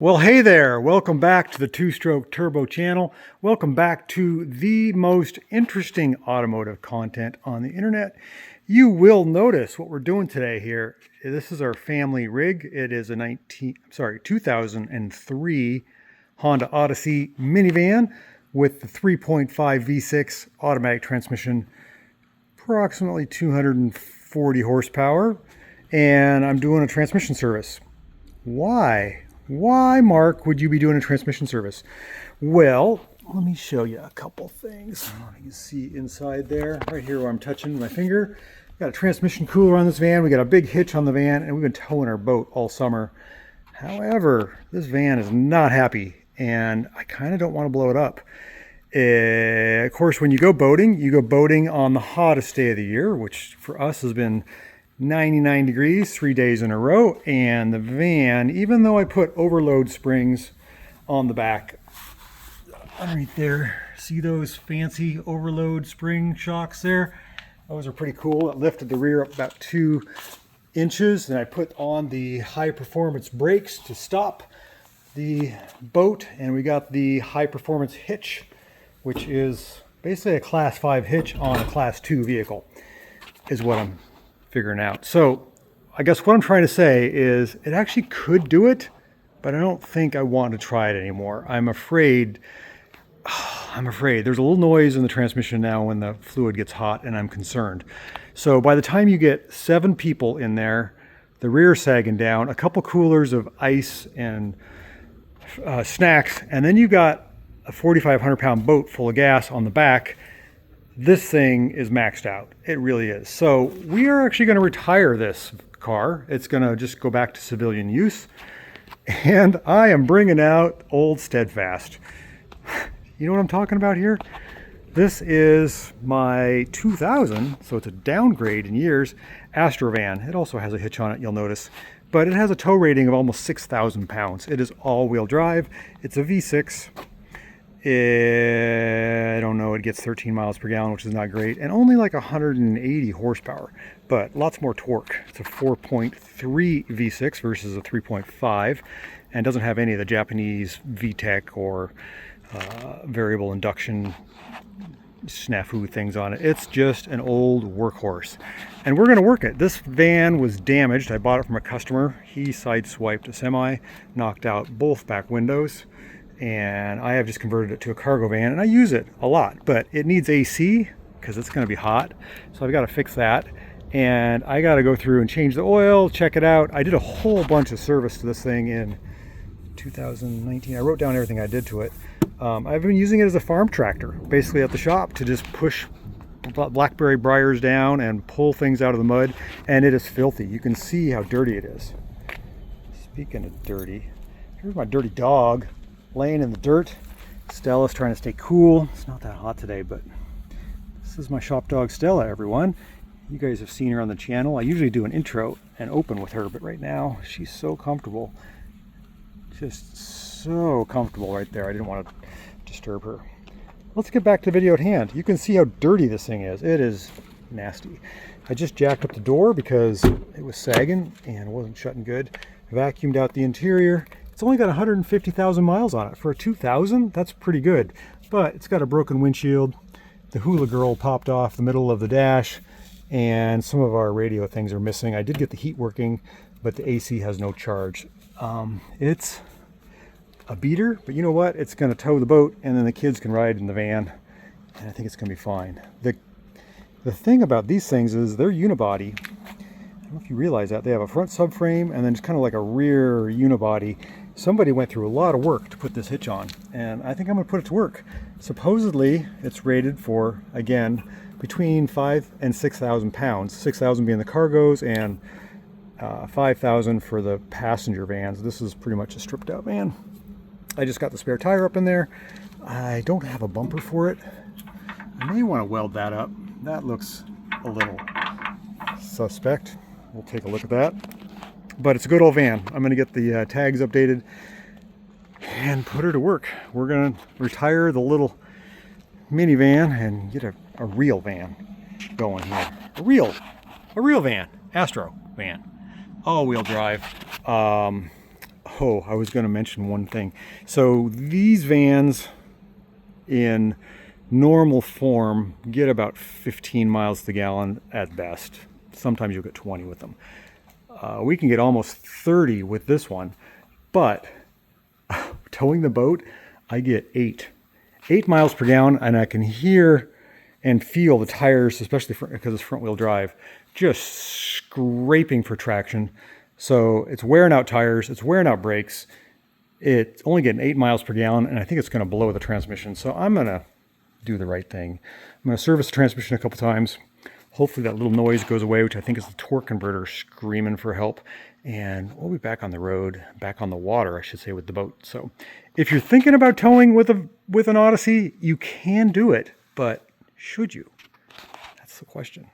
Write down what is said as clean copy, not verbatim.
Well, hey there. Welcome back to the Two-Stroke Turbo channel. Welcome back to the most interesting automotive content on the internet. You will notice what we're doing today here. This is our family rig. It is a 2003 Honda Odyssey minivan with the 3.5 V6 automatic transmission, approximately 240 horsepower, and I'm doing a transmission service. Why? Why, Mark, would you be doing a transmission service? Well, let me show you a couple things. You can see inside there, right here where I'm touching my finger. We've got a transmission cooler on this van. We got a big hitch on the van, and we've been towing our boat all summer. However, this van is not happy, and I kind of don't want to blow it up. Of course, when you go boating on the hottest day of the year, which for us has been 99 degrees 3 days in a row, and the van, even though I put overload springs on the back underneath there, see those fancy overload spring shocks there? Those are pretty cool. It lifted the rear up about 2 inches, and I put on the high performance brakes to stop the boat, and we got the high performance hitch, which is basically a class 5 hitch on a class 2 vehicle, is what I'm figuring out. So I guess what I'm trying to say is it actually could do it, but I don't think I want to try it anymore. I'm afraid there's a little noise in the transmission now when the fluid gets hot, and I'm concerned. So by the time you get 7 people in there, the rear sagging down, a couple coolers of ice and snacks, and then you got a 4,500 pound boat full of gas on the back, this thing is maxed out. It really is. So we are actually going to retire this car. It's going to just go back to civilian use. And I am bringing out old Steadfast. You know what I'm talking about here? This is my 2000, so it's a downgrade in years, Astro van. It also has a hitch on it, you'll notice. But it has a tow rating of almost 6,000 pounds. It is all-wheel drive. It's a V6. I don't know, it gets 13 miles per gallon, which is not great, and only like 180 horsepower, but lots more torque. It's a 4.3 V6 versus a 3.5, and doesn't have any of the Japanese VTEC or variable induction snafu things on it. It's just an old workhorse, and we're going to work it. This van was damaged. I bought it from a customer. He sideswiped a semi, knocked out both back windows, and I have just converted it to a cargo van, and I use it a lot, but it needs AC because it's going to be hot, so I've got to fix that, and I got to go through and change the oil, check it out. I did a whole bunch of service to this thing in 2019. I wrote down everything I did to it. I've been using it as a farm tractor, basically at the shop, to just push blackberry briars down and pull things out of the mud, and it is filthy. You can see how dirty it is. Speaking of dirty, here's my dirty dog laying in the dirt. Stella's trying to stay cool. It's not that hot today, but this is my shop dog Stella, everyone. You guys have seen her on the channel. I usually do an intro and open with her, but right now she's so comfortable. Just so comfortable right there. I didn't want to disturb her. Let's get back to the video at hand. You can see how dirty this thing is. It is nasty. I just jacked up the door because it was sagging and it wasn't shutting good. Vacuumed out the interior. It's only got 150,000 miles on it. For a 2000, that's pretty good. But it's got a broken windshield. The hula girl popped off the middle of the dash, and some of our radio things are missing. I did get the heat working, but the AC has no charge. It's a beater, but you know what? It's going to tow the boat, and then the kids can ride in the van, and I think it's going to be fine. The thing about these things is they're unibody. I don't know if you realize that. They have a front subframe and then just kind of like a rear unibody. Somebody went through a lot of work to put this hitch on, and I think I'm going to put it to work. Supposedly, it's rated for, again, between 5,000 and 6,000 pounds. 6,000 being the cargos and 5,000 for the passenger vans. This is pretty much a stripped out van. I just got the spare tire up in there. I don't have a bumper for it. I may want to weld that up. That looks a little suspect. We'll take a look at that. But it's a good old van. I'm going to get the tags updated and put her to work. We're going to retire the little minivan and get a real van going here. A real van. Astro van. All-wheel drive. Oh, I was going to mention one thing. So these vans in normal form get about 15 miles to the gallon at best. Sometimes you'll get 20 with them. We can get almost 30 with this one, but towing the boat, I get 8 miles per gallon, and I can hear and feel the tires, especially because it's front wheel drive, just scraping for traction. So it's wearing out tires, it's wearing out brakes. It's only getting 8 miles per gallon, and I think it's going to blow the transmission. So I'm going to do the right thing. I'm going to service the transmission a couple times. Hopefully that little noise goes away, which I think is the torque converter screaming for help. And we'll be back on the road, back on the water, I should say, with the boat. So if you're thinking about towing with an Odyssey, you can do it, but should you? That's the question.